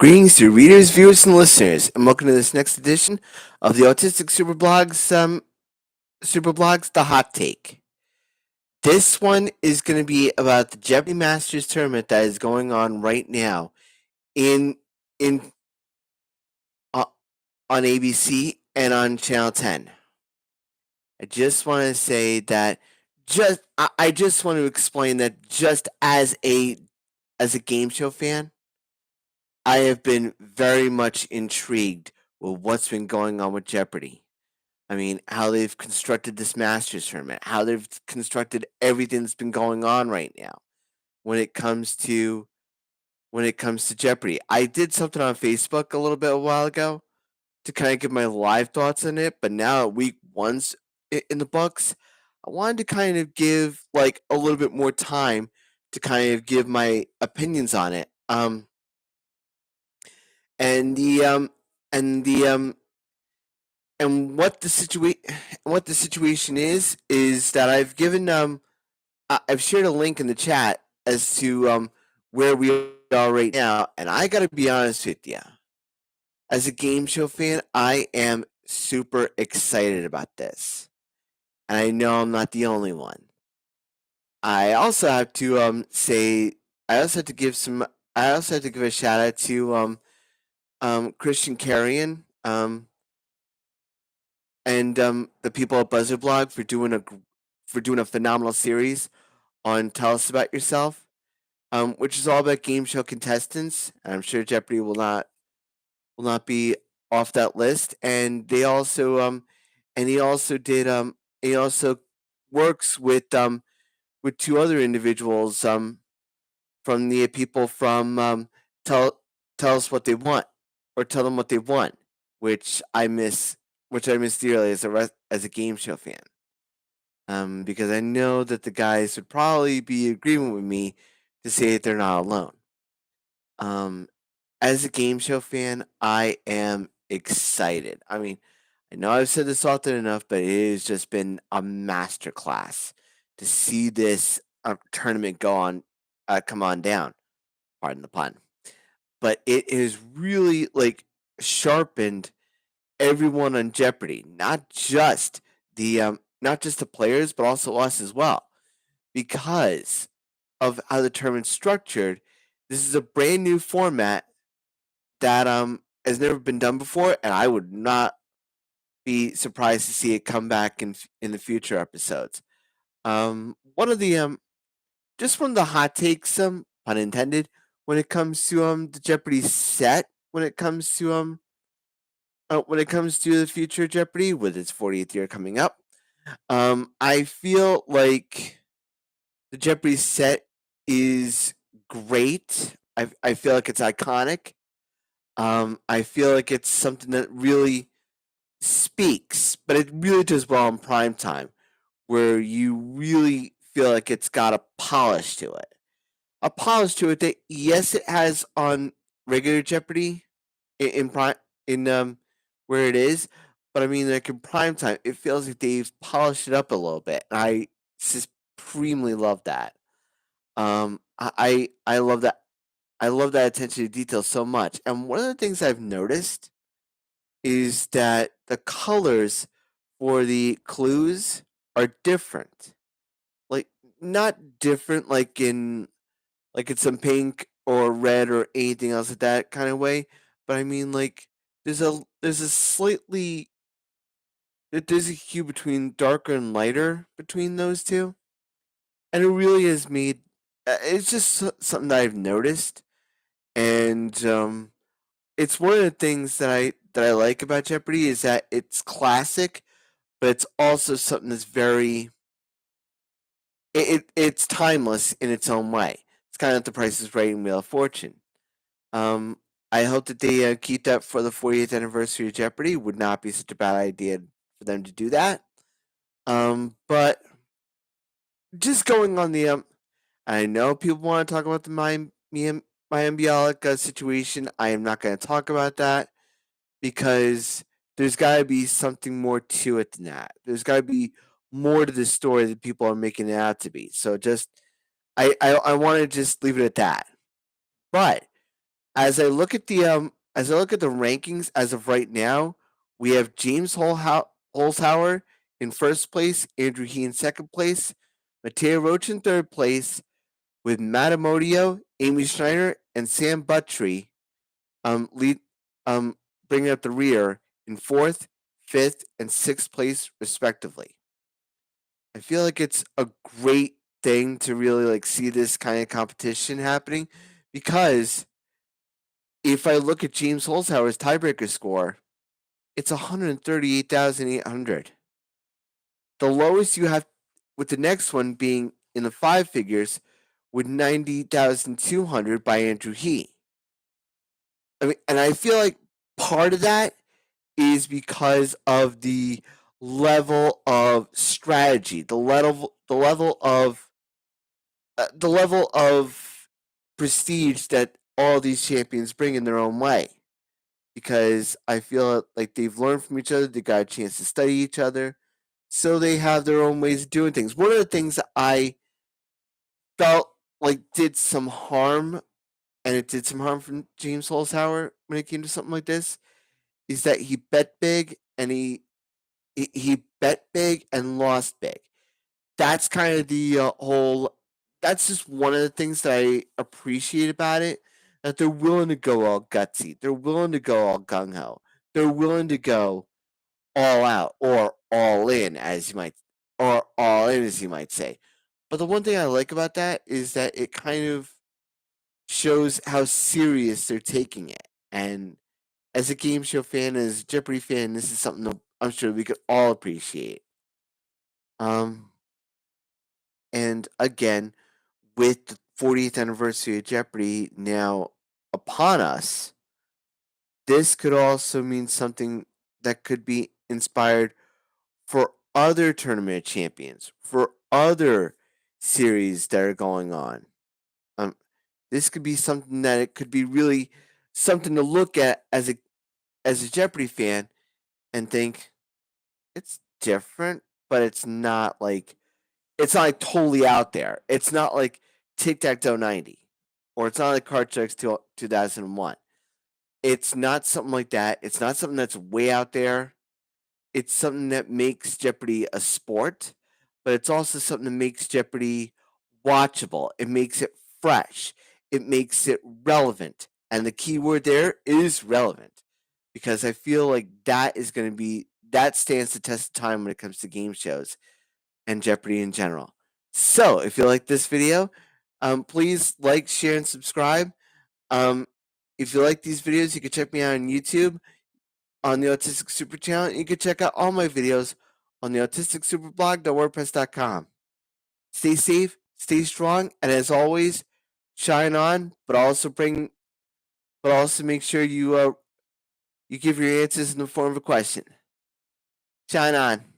Greetings to readers, viewers, and listeners, and welcome to this next edition of the Autistic SuperBlog's The Hot Take. This one is going to be about the Jeopardy Masters tournament that is going on right now in in uh, on ABC and on Channel 10. I just want to say that I just want to explain that just as a game show fan, I have been very much intrigued with what's been going on with Jeopardy. I mean, how they've constructed this Masters tournament, how they've constructed everything that's been going on right now when it comes to Jeopardy. I did something on Facebook a while ago to kind of give my live thoughts on it, but now at week one's in the books, I wanted to kind of give like a little bit more time to kind of give my opinions on it. And the and the and what the situation is that I've shared a link in the chat as to where we are right now, and I got to be honest with you. As a game show fan, I am super excited about this, and I know I'm not the only one. I also have to say I also have to give a shout out to Christian Carrion and the people at BuzzerBlog for doing a phenomenal series on Tell Us About Yourself, which is all about game show contestants. And I'm sure Jeopardy will not be off that list. And they also he also works with two other individuals from the people from Tell Us What They Want or Tell Them What They Want, which I miss dearly as a game show fan. Because I know that the guys would probably be in agreement with me to say that they're not alone. As a game show fan, I am excited. I mean, I know I've said this often enough, but it has just been a masterclass to see this tournament come on down. Pardon the pun. But it has really like sharpened everyone on Jeopardy, not just the players, but also us as well, because of how the tournament's structured. This is a brand new format that has never been done before, and I would not be surprised to see it come back in the future episodes. One of the just one of the hot takes, pun intended, when it comes to the Jeopardy set, when it comes to the future Jeopardy with its 40th year coming up. I feel like the Jeopardy set is great. I feel like it's iconic. I feel like it's something that really speaks, but it really does well in prime time, where you really feel like it's got a polish to it. A polish to it that yes, it has on regular Jeopardy in prime in where it is, but I mean like in prime time, it feels like they've polished it up a little bit. And I supremely love that. I love that. I love that attention to detail so much. And one of the things I've noticed is that the colors for the clues are different. Like not different like in some pink or red or anything else like that kind of way, but I mean like there's a slightly there's a hue between darker and lighter between those two, and it really has made it's just something that I've noticed, and it's one of the things that I like about Jeopardy is that it's classic, but it's also something that's very it's timeless in its own way. It's kind of like The Price is Right and Wheel of Fortune. I hope that they keep that for the 40th anniversary of Jeopardy. Would not be such a bad idea for them to do that. But just going on the I know people want to talk about the Miami Bialik situation. I am not going to talk about that because there's got to be something more to it than that. There's got to be more to the story that people are making it out to be. So just I want to just leave it at that. But As I look at the rankings as of right now, we have James Holzhauer in first place, Andrew He in second place, Mateo Roach in third place, with Matamodio, Amy Schneider, and Sam Buttrey lead bringing up the rear in fourth, fifth, and sixth place respectively. I feel like it's a great thing to really like see this kind of competition happening, because if I look at James Holzhauer's tiebreaker score, it's 138,800. The lowest you have, with the next one being in the five figures, with 90,200 by Andrew He. I mean, and I feel like part of that is because of the level of strategy, the level of prestige that all these champions bring in their own way. Because I feel like they've learned from each other, they got a chance to study each other, so they have their own ways of doing things. One of the things that I felt like did some harm, and it did some harm from James Holzhauer when it came to something like this, is that he bet big and he bet big and lost big. That's kind of the whole. That's just one of the things that I appreciate about it. That they're willing to go all gutsy. They're willing to go all gung ho. They're willing to go all out or all in, as you might, or all in, as you might say. But the one thing I like about that is that it kind of shows how serious they're taking it. And as a game show fan, as a Jeopardy fan, this is something that I'm sure we could all appreciate. Um, and again, with the 40th anniversary of Jeopardy now upon us, this could also mean something that could be inspired for other tournament champions, for other series that are going on. This could be something that it could be really something to look at as a Jeopardy fan and think it's different, but it's not like totally out there. It's not like Tic Tac Toe 90, or it's not like Card Tricks 2001. It's not something like that. It's not something that's way out there. It's something that makes Jeopardy a sport, but it's also something that makes Jeopardy watchable. It makes it fresh. It makes it relevant. And the key word there is relevant, because I feel like that stands the test of time when it comes to game shows and Jeopardy in general. So, if you like this video, please like, share, and subscribe. If you like these videos, you can check me out on YouTube on the Autistic Super channel. You can check out all my videos on the autisticsuperblog.wordpress.com. Stay safe, stay strong, and as always, shine on, but also make sure you give your answers in the form of a question. Shine on.